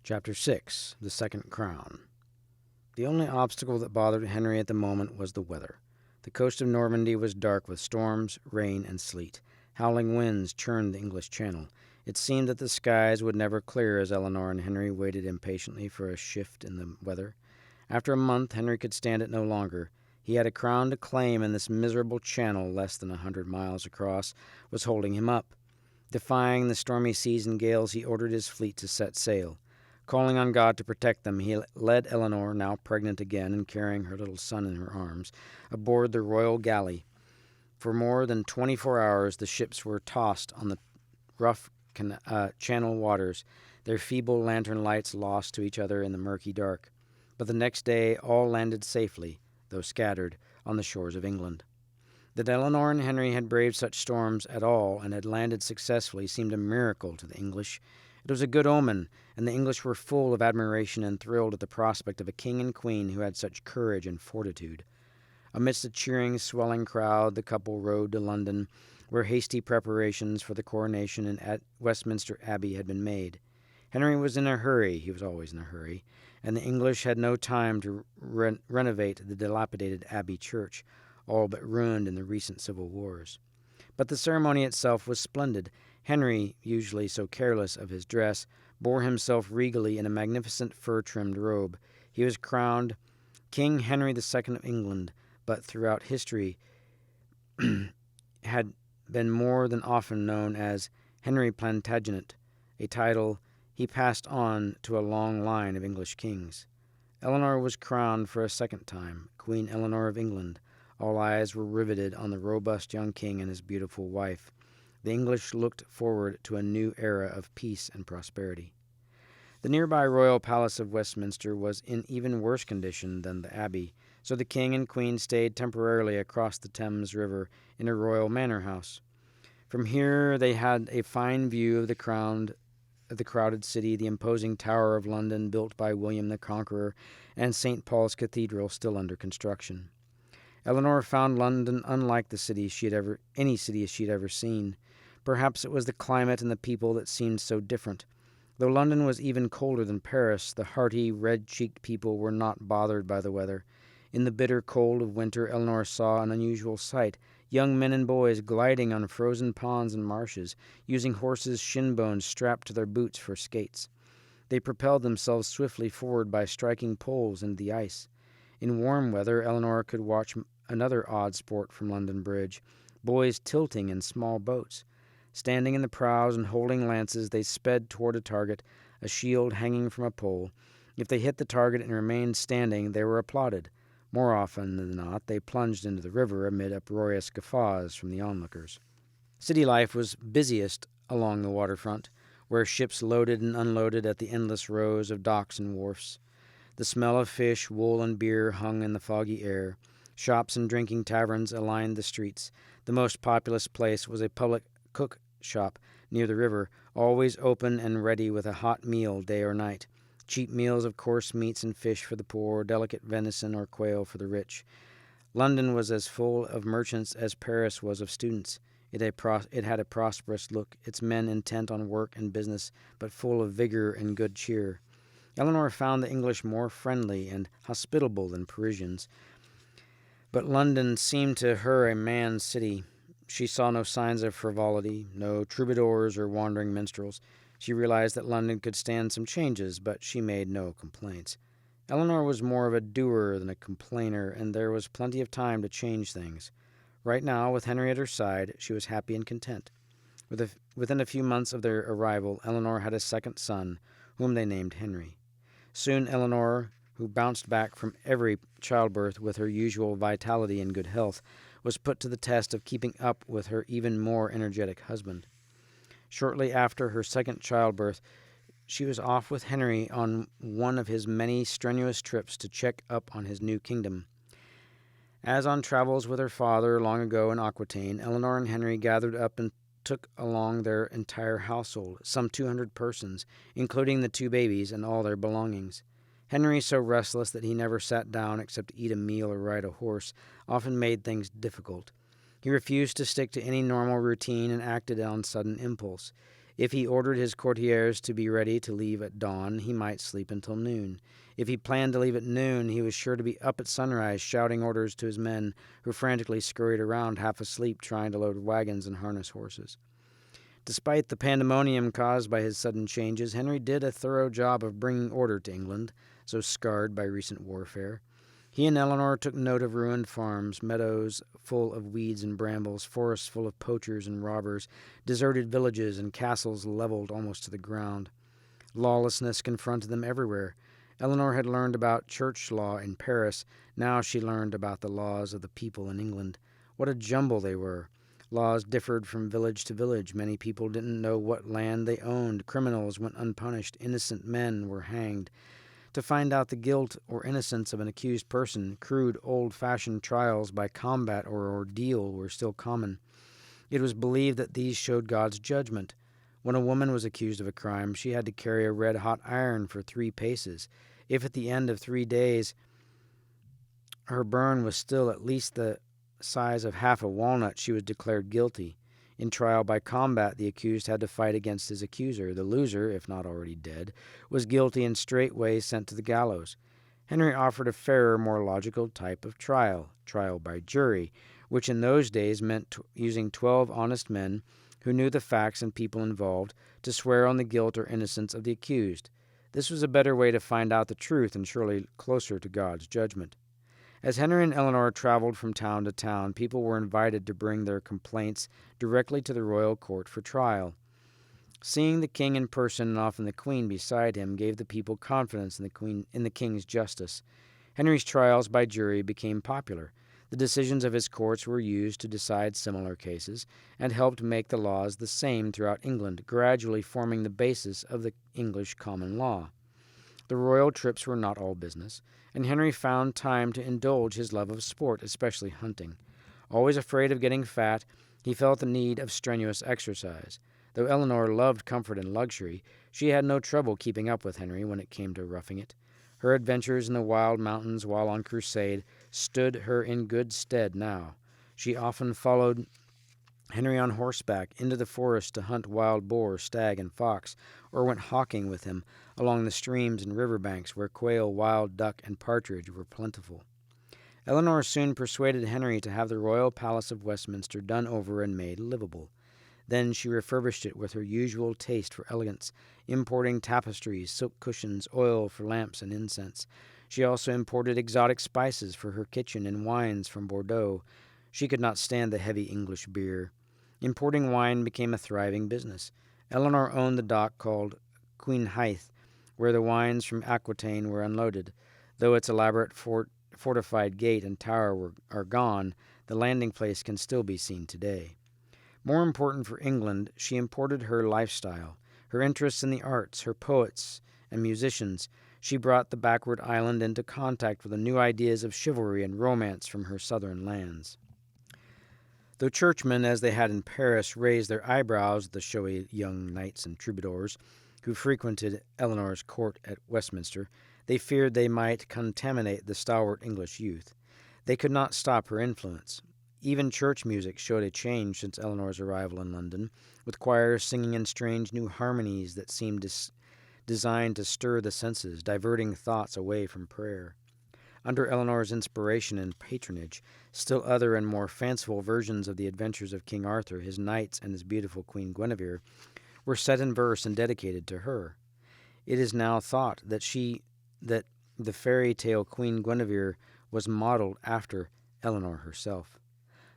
Chapter 6. The Second Crown. The only obstacle that bothered Henry at the moment was the weather. The coast of Normandy was dark with storms, rain, and sleet. Howling winds churned the English Channel. It seemed that the skies would never clear as Eleanor and Henry waited impatiently for a shift in the weather. After a month, Henry could stand it no longer. He had a crown to claim, and this miserable channel, less than 100 miles across, was holding him up. Defying the stormy seas and gales, he ordered his fleet to set sail. Calling on God to protect them, he led Eleanor, now pregnant again and carrying her little son in her arms, aboard the royal galley. For more than 24 hours the ships were tossed on the rough channel waters, their feeble lantern lights lost to each other in the murky dark. But the next day all landed safely, though scattered, on the shores of England. That Eleanor and Henry had braved such storms at all and had landed successfully seemed a miracle to the English. It was a good omen, and the English were full of admiration and thrilled at the prospect of a king and queen who had such courage and fortitude. Amidst a cheering, swelling crowd, the couple rode to London, where hasty preparations for the coronation at Westminster Abbey had been made. Henry was in a hurry, he was always in a hurry, and the English had no time to renovate the dilapidated Abbey church, all but ruined in the recent civil wars. But the ceremony itself was splendid. Henry, usually so careless of his dress, bore himself regally in a magnificent fur-trimmed robe. He was crowned King Henry II of England, but throughout history had been more than often known as Henry Plantagenet, a title he passed on to a long line of English kings. Eleanor was crowned for a second time, Queen Eleanor of England. All eyes were riveted on the robust young king and his beautiful wife. The English looked forward to a new era of peace and prosperity. The nearby royal palace of Westminster was in even worse condition than the Abbey, so the king and queen stayed temporarily across the Thames River in a royal manor house. From here they had a fine view of the crowded city, the imposing Tower of London built by William the Conqueror, and St. Paul's Cathedral still under construction. Eleanor found London unlike any city she'd ever seen. Perhaps it was the climate and the people that seemed so different. Though London was even colder than Paris, the hearty, red-cheeked people were not bothered by the weather. In the bitter cold of winter, Eleanor saw an unusual sight: young men and boys gliding on frozen ponds and marshes, using horses' shin bones strapped to their boots for skates. They propelled themselves swiftly forward by striking poles into the ice. In warm weather, Eleanor could watch another odd sport from London Bridge: boys tilting in small boats. Standing in the prows and holding lances, they sped toward a target, a shield hanging from a pole. If they hit the target and remained standing, they were applauded. More often than not, they plunged into the river amid uproarious guffaws from the onlookers. City life was busiest along the waterfront, where ships loaded and unloaded at the endless rows of docks and wharfs. The smell of fish, wool, and beer hung in the foggy air. Shops and drinking taverns aligned the streets. The most populous place was a public cook shop near the river, always open and ready with a hot meal day or night. Cheap meals of coarse meats and fish for the poor, delicate venison or quail for the rich. London was as full of merchants as Paris was of students. It had a prosperous look, its men intent on work and business, but full of vigor and good cheer. Eleanor found the English more friendly and hospitable than Parisians, but London seemed to her a man's city. She saw no signs of frivolity, no troubadours or wandering minstrels. She realized that London could stand some changes, but she made no complaints. Eleanor was more of a doer than a complainer, and there was plenty of time to change things. Right now, with Henry at her side, she was happy and content. Within a few months of their arrival, Eleanor had a second son, whom they named Henry. Soon Eleanor, who bounced back from every childbirth with her usual vitality and good health, was put to the test of keeping up with her even more energetic husband. Shortly after her second childbirth, she was off with Henry on one of his many strenuous trips to check up on his new kingdom. As on travels with her father long ago in Aquitaine, Eleanor and Henry gathered up and took along their entire household, some 200 persons, including the 2 babies and all their belongings. Henry, so restless that he never sat down except to eat a meal or ride a horse, often made things difficult. He refused to stick to any normal routine and acted on sudden impulse. If he ordered his courtiers to be ready to leave at dawn, he might sleep until noon. If he planned to leave at noon, he was sure to be up at sunrise shouting orders to his men, who frantically scurried around half asleep trying to load wagons and harness horses. Despite the pandemonium caused by his sudden changes, Henry did a thorough job of bringing order to England, so scarred by recent warfare. He and Eleanor took note of ruined farms, meadows full of weeds and brambles, forests full of poachers and robbers, deserted villages, and castles leveled almost to the ground. Lawlessness confronted them everywhere. Eleanor had learned about church law in Paris. Now she learned about the laws of the people in England. What a jumble they were. Laws differed from village to village. Many people didn't know what land they owned. Criminals went unpunished. Innocent men were hanged. To find out the guilt or innocence of an accused person, crude, old-fashioned trials by combat or ordeal were still common. It was believed that these showed God's judgment. When a woman was accused of a crime, she had to carry a red-hot iron for 3 paces. If at the end of 3 days her burn was still at least the size of half a walnut, she was declared guilty. In trial by combat, the accused had to fight against his accuser. The loser, if not already dead, was guilty and straightway sent to the gallows. Henry offered a fairer, more logical type of trial by jury, which in those days meant using 12 honest men who knew the facts and people involved to swear on the guilt or innocence of the accused. This was a better way to find out the truth and surely closer to God's judgment. As Henry and Eleanor traveled from town to town, people were invited to bring their complaints directly to the royal court for trial. Seeing the king in person and often the queen beside him gave the people confidence in the king's justice. Henry's trials by jury became popular. The decisions of his courts were used to decide similar cases and helped make the laws the same throughout England, gradually forming the basis of the English common law. The royal trips were not all business, and Henry found time to indulge his love of sport, especially hunting. Always afraid of getting fat, he felt the need of strenuous exercise. Though Eleanor loved comfort and luxury, she had no trouble keeping up with Henry when it came to roughing it. Her adventures in the wild mountains while on crusade stood her in good stead now. She often followed Henry on horseback into the forest to hunt wild boar, stag, and fox, or went hawking with him along the streams and river banks where quail, wild duck, and partridge were plentiful. Eleanor soon persuaded Henry to have the royal palace of Westminster done over and made livable. Then she refurbished it with her usual taste for elegance, importing tapestries, silk cushions, oil for lamps and incense. She also imported exotic spices for her kitchen and wines from Bordeaux. She could not stand the heavy English beer. Importing wine became a thriving business. Eleanor owned the dock called Queen Hythe, where the wines from Aquitaine were unloaded. Though its elaborate fortified gate and tower are gone, the landing place can still be seen today. More important for England, she imported her lifestyle, her interests in the arts, her poets and musicians. She brought the backward island into contact with the new ideas of chivalry and romance from her southern lands. Though churchmen, as they had in Paris, raised their eyebrows at the showy young knights and troubadours who frequented Eleanor's court at Westminster, they feared they might contaminate the stalwart English youth. They could not stop her influence. Even church music showed a change since Eleanor's arrival in London, with choirs singing in strange new harmonies that seemed designed to stir the senses, diverting thoughts away from prayer. Under Eleanor's inspiration and patronage, still other and more fanciful versions of the adventures of King Arthur, his knights, and his beautiful Queen Guinevere were set in verse and dedicated to her. It is now thought that the fairy tale Queen Guinevere was modeled after Eleanor herself.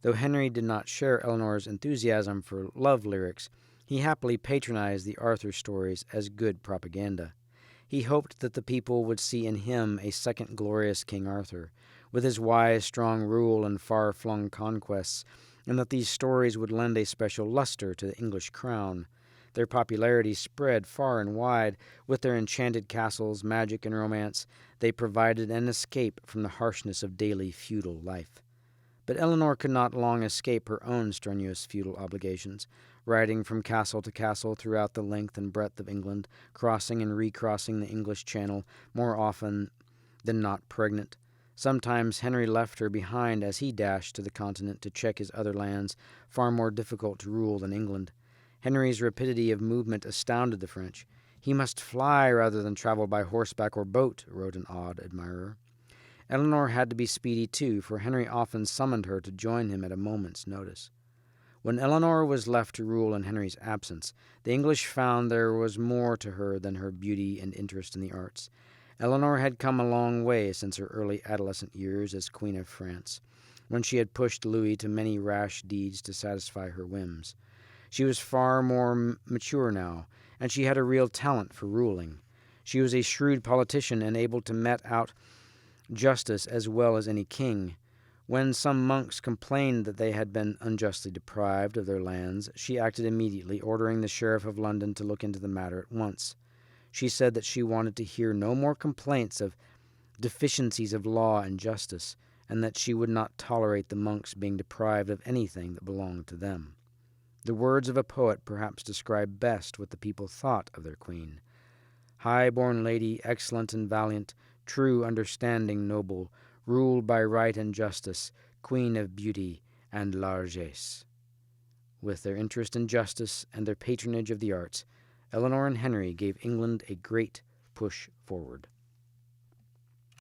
Though Henry did not share Eleanor's enthusiasm for love lyrics, he happily patronized the Arthur stories as good propaganda. He hoped that the people would see in him a second glorious King Arthur, with his wise, strong rule and far-flung conquests, and that these stories would lend a special luster to the English crown. Their popularity spread far and wide. With their enchanted castles, magic, and romance, they provided an escape from the harshness of daily feudal life. But Eleanor could not long escape her own strenuous feudal obligations, riding from castle to castle throughout the length and breadth of England, crossing and recrossing the English Channel, more often than not pregnant. Sometimes Henry left her behind as he dashed to the continent to check his other lands, far more difficult to rule than England. Henry's rapidity of movement astounded the French. "He must fly rather than travel by horseback or boat," wrote an odd admirer. Eleanor had to be speedy too, for Henry often summoned her to join him at a moment's notice. When Eleanor was left to rule in Henry's absence, the English found there was more to her than her beauty and interest in the arts. Eleanor had come a long way since her early adolescent years as Queen of France, when she had pushed Louis to many rash deeds to satisfy her whims. She was far more mature now, and she had a real talent for ruling. She was a shrewd politician and able to mete out justice as well as any king. When some monks complained that they had been unjustly deprived of their lands, she acted immediately, ordering the Sheriff of London to look into the matter at once. She said that she wanted to hear no more complaints of deficiencies of law and justice, and that she would not tolerate the monks being deprived of anything that belonged to them. The words of a poet perhaps describe best what the people thought of their queen. "High-born lady, excellent and valiant, true, understanding, noble, ruled by right and justice, queen of beauty and largesse." With their interest in justice and their patronage of the arts, Eleanor and Henry gave England a great push forward.